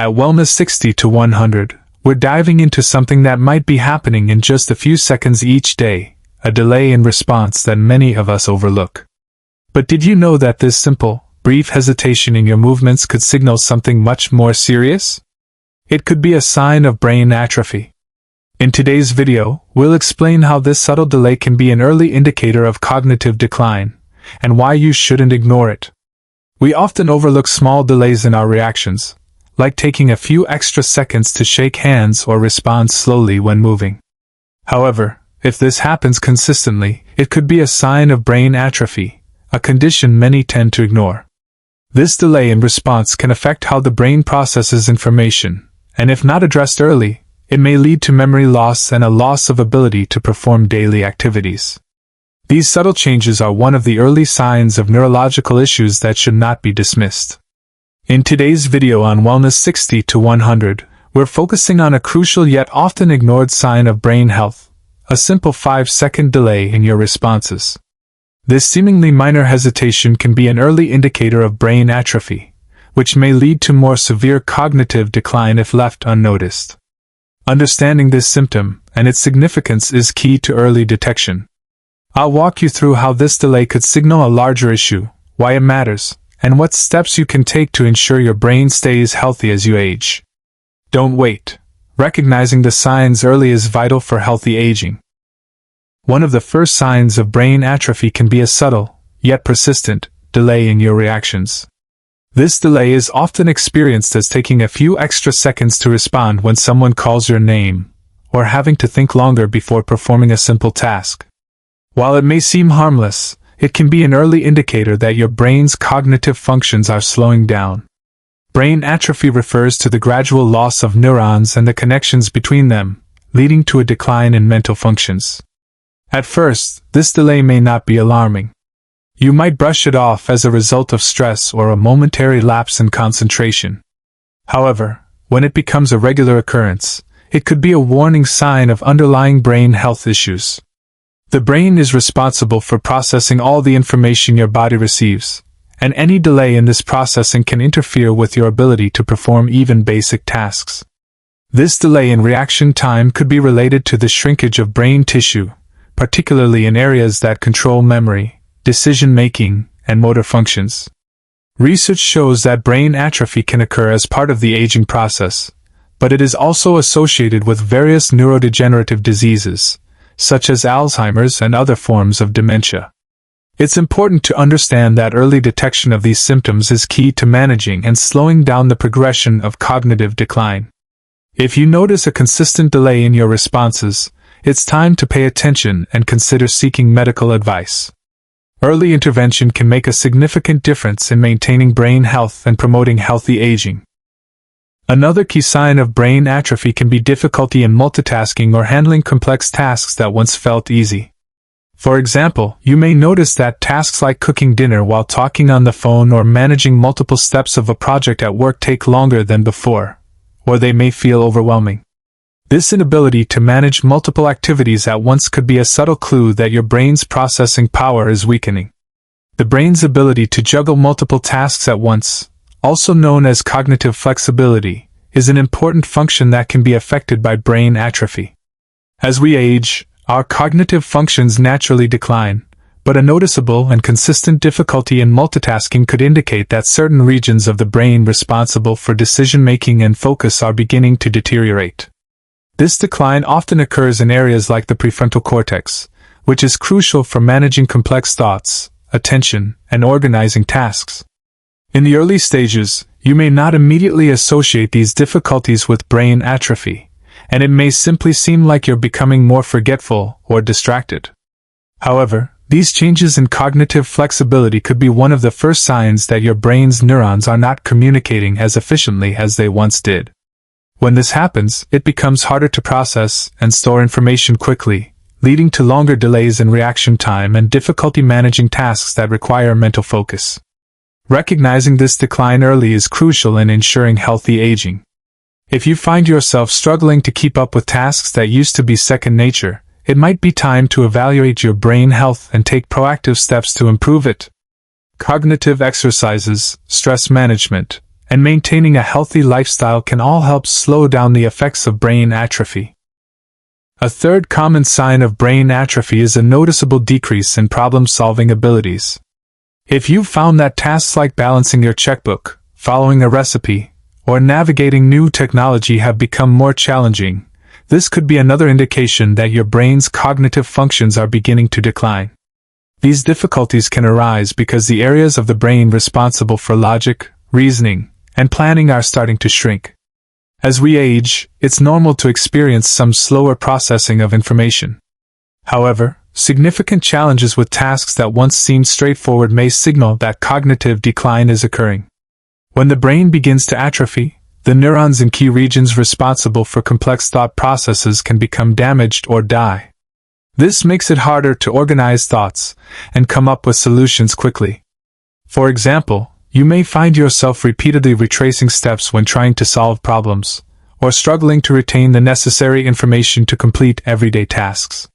At Wellness 60 to 100, we're diving into something that might be happening in just a few seconds each day, a delay in response that many of us overlook. But did you know that this simple, brief hesitation in your movements could signal something much more serious? It could be a sign of brain atrophy. In today's video, we'll explain how this subtle delay can be an early indicator of cognitive decline, and why you shouldn't ignore it. We often overlook small delays in our reactions, like taking a few extra seconds to shake hands or respond slowly when moving. However, if this happens consistently, it could be a sign of brain atrophy, a condition many tend to ignore. This delay in response can affect how the brain processes information, and if not addressed early, it may lead to memory loss and a loss of ability to perform daily activities. These subtle changes are one of the early signs of neurological issues that should not be dismissed. In today's video on Wellness 60 to 100, we're focusing on a crucial yet often ignored sign of brain health, a simple 5-second delay in your responses. This seemingly minor hesitation can be an early indicator of brain atrophy, which may lead to more severe cognitive decline if left unnoticed. Understanding this symptom and its significance is key to early detection. I'll walk you through how this delay could signal a larger issue, why it matters, and what steps you can take to ensure your brain stays healthy as you age. Don't wait. Recognizing the signs early is vital for healthy aging. One of the first signs of brain atrophy can be a subtle, yet persistent, delay in your reactions. This delay is often experienced as taking a few extra seconds to respond when someone calls your name, or having to think longer before performing a simple task. While it may seem harmless, it can be an early indicator that your brain's cognitive functions are slowing down. Brain atrophy refers to the gradual loss of neurons and the connections between them, leading to a decline in mental functions. At first, this delay may not be alarming. You might brush it off as a result of stress or a momentary lapse in concentration. However, when it becomes a regular occurrence, it could be a warning sign of underlying brain health issues. The brain is responsible for processing all the information your body receives, and any delay in this processing can interfere with your ability to perform even basic tasks. This delay in reaction time could be related to the shrinkage of brain tissue, particularly in areas that control memory, decision-making, and motor functions. Research shows that brain atrophy can occur as part of the aging process, but it is also associated with various neurodegenerative diseases, such as Alzheimer's and other forms of dementia. It's important to understand that early detection of these symptoms is key to managing and slowing down the progression of cognitive decline. If you notice a consistent delay in your responses, it's time to pay attention and consider seeking medical advice. Early intervention can make a significant difference in maintaining brain health and promoting healthy aging. Another key sign of brain atrophy can be difficulty in multitasking or handling complex tasks that once felt easy. For example, you may notice that tasks like cooking dinner while talking on the phone or managing multiple steps of a project at work take longer than before, or they may feel overwhelming. This inability to manage multiple activities at once could be a subtle clue that your brain's processing power is weakening. The brain's ability to juggle multiple tasks at once, also known as cognitive flexibility, is an important function that can be affected by brain atrophy. As we age, our cognitive functions naturally decline, but a noticeable and consistent difficulty in multitasking could indicate that certain regions of the brain responsible for decision-making and focus are beginning to deteriorate. This decline often occurs in areas like the prefrontal cortex, which is crucial for managing complex thoughts, attention, and organizing tasks. In the early stages, you may not immediately associate these difficulties with brain atrophy, and it may simply seem like you're becoming more forgetful or distracted. However, these changes in cognitive flexibility could be one of the first signs that your brain's neurons are not communicating as efficiently as they once did. When this happens, it becomes harder to process and store information quickly, leading to longer delays in reaction time and difficulty managing tasks that require mental focus. Recognizing this decline early is crucial in ensuring healthy aging. If you find yourself struggling to keep up with tasks that used to be second nature, it might be time to evaluate your brain health and take proactive steps to improve it. Cognitive exercises, stress management, and maintaining a healthy lifestyle can all help slow down the effects of brain atrophy. A third common sign of brain atrophy is a noticeable decrease in problem-solving abilities. If you've found that tasks like balancing your checkbook, following a recipe, or navigating new technology have become more challenging, this could be another indication that your brain's cognitive functions are beginning to decline. These difficulties can arise because the areas of the brain responsible for logic, reasoning, and planning are starting to shrink. As we age, it's normal to experience some slower processing of information. However, significant challenges with tasks that once seemed straightforward may signal that cognitive decline is occurring. When the brain begins to atrophy, the neurons in key regions responsible for complex thought processes can become damaged or die. This makes it harder to organize thoughts and come up with solutions quickly. For example, you may find yourself repeatedly retracing steps when trying to solve problems, or struggling to retain the necessary information to complete everyday tasks.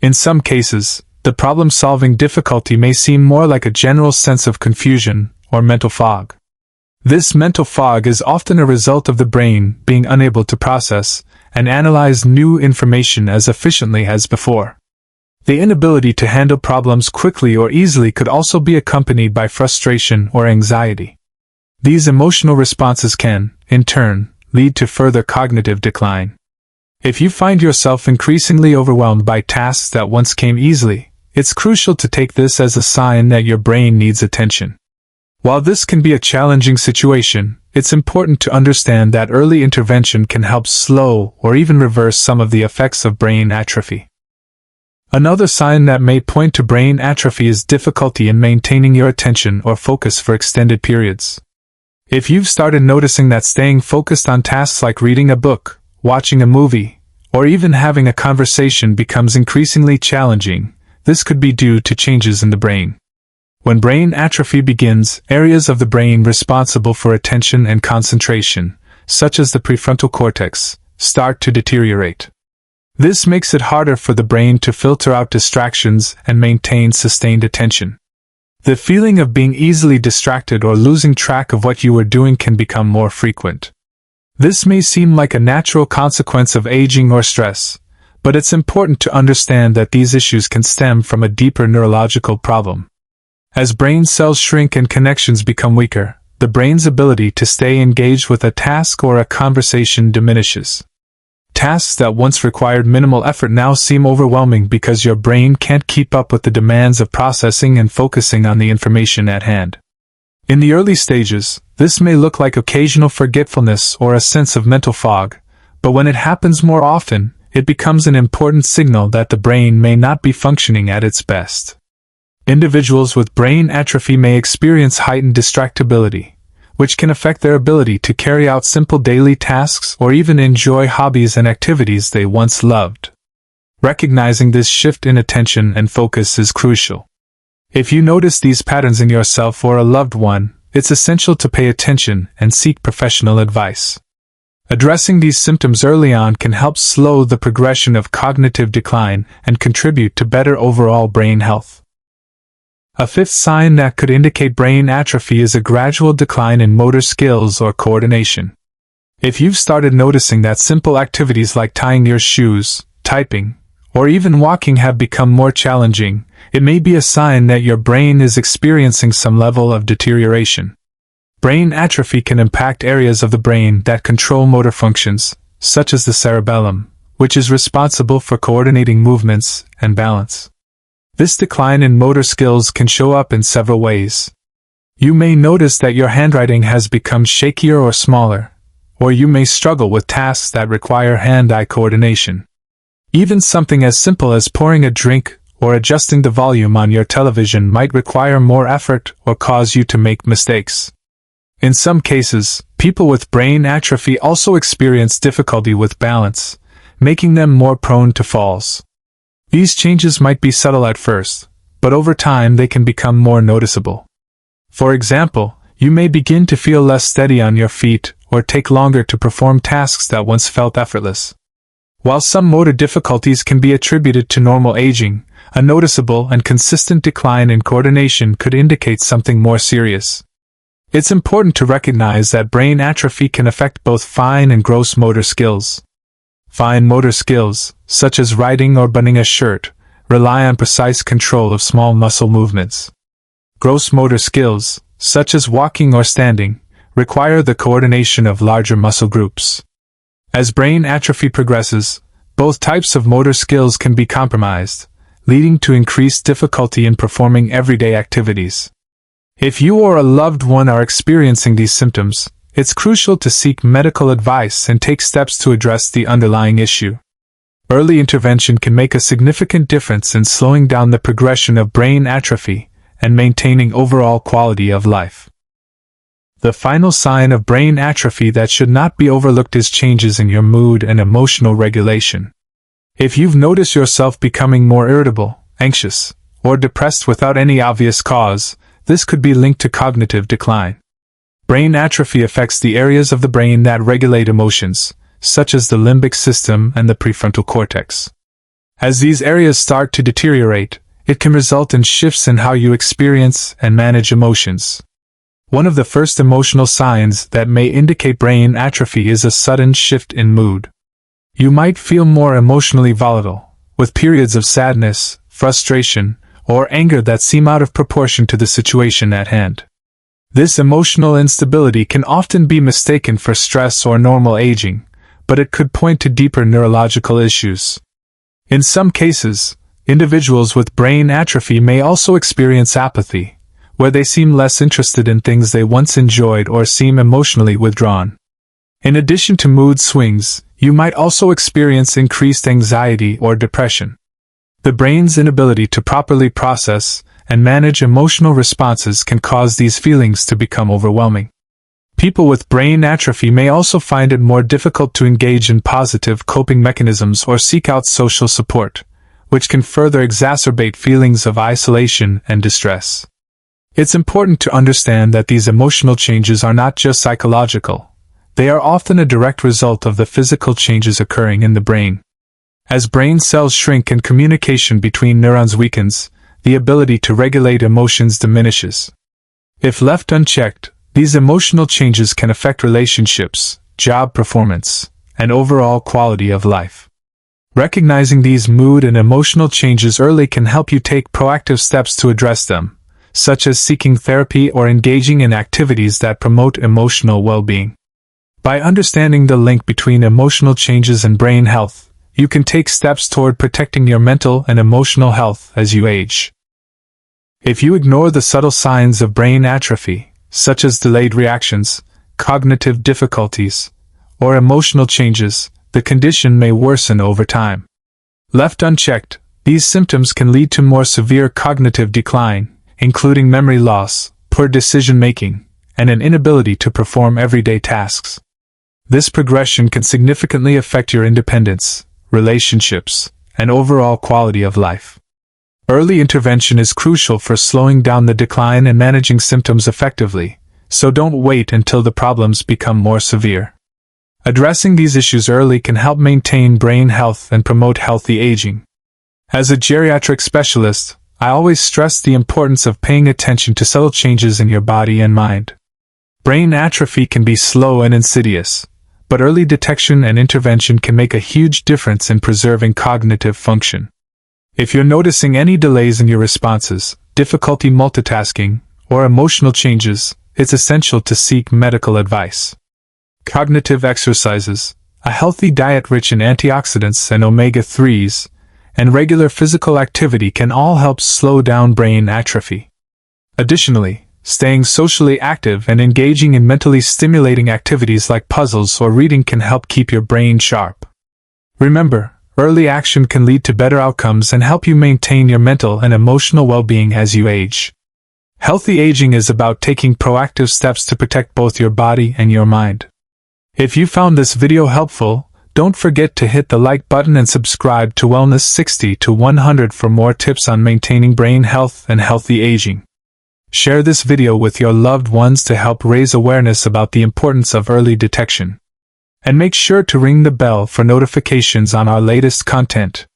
In some cases, the problem-solving difficulty may seem more like a general sense of confusion or mental fog. This mental fog is often a result of the brain being unable to process and analyze new information as efficiently as before. The inability to handle problems quickly or easily could also be accompanied by frustration or anxiety. These emotional responses can, in turn, lead to further cognitive decline. If you find yourself increasingly overwhelmed by tasks that once came easily, it's crucial to take this as a sign that your brain needs attention. While this can be a challenging situation, it's important to understand that early intervention can help slow or even reverse some of the effects of brain atrophy. Another sign that may point to brain atrophy is difficulty in maintaining your attention or focus for extended periods. If you've started noticing that staying focused on tasks like reading a book, watching a movie, or even having a conversation becomes increasingly challenging, this could be due to changes in the brain. When brain atrophy begins, areas of the brain responsible for attention and concentration, such as the prefrontal cortex, start to deteriorate. This makes it harder for the brain to filter out distractions and maintain sustained attention. The feeling of being easily distracted or losing track of what you were doing can become more frequent. This may seem like a natural consequence of aging or stress, but it's important to understand that these issues can stem from a deeper neurological problem. As brain cells shrink and connections become weaker, the brain's ability to stay engaged with a task or a conversation diminishes. Tasks that once required minimal effort now seem overwhelming because your brain can't keep up with the demands of processing and focusing on the information at hand. In the early stages, this may look like occasional forgetfulness or a sense of mental fog, but when it happens more often, it becomes an important signal that the brain may not be functioning at its best. Individuals with brain atrophy may experience heightened distractibility, which can affect their ability to carry out simple daily tasks or even enjoy hobbies and activities they once loved. Recognizing this shift in attention and focus is crucial. If you notice these patterns in yourself or a loved one, it's essential to pay attention and seek professional advice. Addressing these symptoms early on can help slow the progression of cognitive decline and contribute to better overall brain health. A fifth sign that could indicate brain atrophy is a gradual decline in motor skills or coordination. If you've started noticing that simple activities like tying your shoes, typing, or even walking have become more challenging, it may be a sign that your brain is experiencing some level of deterioration. Brain atrophy can impact areas of the brain that control motor functions, such as the cerebellum, which is responsible for coordinating movements and balance. This decline in motor skills can show up in several ways. You may notice that your handwriting has become shakier or smaller, or you may struggle with tasks that require hand-eye coordination. Even something as simple as pouring a drink or adjusting the volume on your television might require more effort or cause you to make mistakes. In some cases, people with brain atrophy also experience difficulty with balance, making them more prone to falls. These changes might be subtle at first, but over time they can become more noticeable. For example, you may begin to feel less steady on your feet or take longer to perform tasks that once felt effortless. While some motor difficulties can be attributed to normal aging, a noticeable and consistent decline in coordination could indicate something more serious. It's important to recognize that brain atrophy can affect both fine and gross motor skills. Fine motor skills, such as writing or buttoning a shirt, rely on precise control of small muscle movements. Gross motor skills, such as walking or standing, require the coordination of larger muscle groups. As brain atrophy progresses, both types of motor skills can be compromised, leading to increased difficulty in performing everyday activities. If you or a loved one are experiencing these symptoms, it's crucial to seek medical advice and take steps to address the underlying issue. Early intervention can make a significant difference in slowing down the progression of brain atrophy and maintaining overall quality of life. The final sign of brain atrophy that should not be overlooked is changes in your mood and emotional regulation. If you've noticed yourself becoming more irritable, anxious, or depressed without any obvious cause, this could be linked to cognitive decline. Brain atrophy affects the areas of the brain that regulate emotions, such as the limbic system and the prefrontal cortex. As these areas start to deteriorate, it can result in shifts in how you experience and manage emotions. One of the first emotional signs that may indicate brain atrophy is a sudden shift in mood. You might feel more emotionally volatile, with periods of sadness, frustration, or anger that seem out of proportion to the situation at hand. This emotional instability can often be mistaken for stress or normal aging, but it could point to deeper neurological issues. In some cases, individuals with brain atrophy may also experience apathy, where they seem less interested in things they once enjoyed or seem emotionally withdrawn. In addition to mood swings, you might also experience increased anxiety or depression. The brain's inability to properly process and manage emotional responses can cause these feelings to become overwhelming. People with brain atrophy may also find it more difficult to engage in positive coping mechanisms or seek out social support, which can further exacerbate feelings of isolation and distress. It's important to understand that these emotional changes are not just psychological. They are often a direct result of the physical changes occurring in the brain. As brain cells shrink and communication between neurons weakens, the ability to regulate emotions diminishes. If left unchecked, these emotional changes can affect relationships, job performance, and overall quality of life. Recognizing these mood and emotional changes early can help you take proactive steps to address them, such as seeking therapy or engaging in activities that promote emotional well-being. By understanding the link between emotional changes and brain health, you can take steps toward protecting your mental and emotional health as you age. If you ignore the subtle signs of brain atrophy, such as delayed reactions, cognitive difficulties, or emotional changes, the condition may worsen over time. Left unchecked, these symptoms can lead to more severe cognitive decline, including memory loss, poor decision-making, and an inability to perform everyday tasks. This progression can significantly affect your independence, relationships, and overall quality of life. Early intervention is crucial for slowing down the decline and managing symptoms effectively, so don't wait until the problems become more severe. Addressing these issues early can help maintain brain health and promote healthy aging. As a geriatric specialist, I always stress the importance of paying attention to subtle changes in your body and mind. Brain atrophy can be slow and insidious, but early detection and intervention can make a huge difference in preserving cognitive function. If you're noticing any delays in your responses, difficulty multitasking, or emotional changes, it's essential to seek medical advice. Cognitive exercises, a healthy diet rich in antioxidants and omega-3s, and regular physical activity can all help slow down brain atrophy. Additionally, staying socially active and engaging in mentally stimulating activities like puzzles or reading can help keep your brain sharp. Remember, early action can lead to better outcomes and help you maintain your mental and emotional well-being as you age. Healthy aging is about taking proactive steps to protect both your body and your mind. If you found this video helpful, don't forget to hit the like button and subscribe to Wellness 60 to 100 for more tips on maintaining brain health and healthy aging. Share this video with your loved ones to help raise awareness about the importance of early detection. And make sure to ring the bell for notifications on our latest content.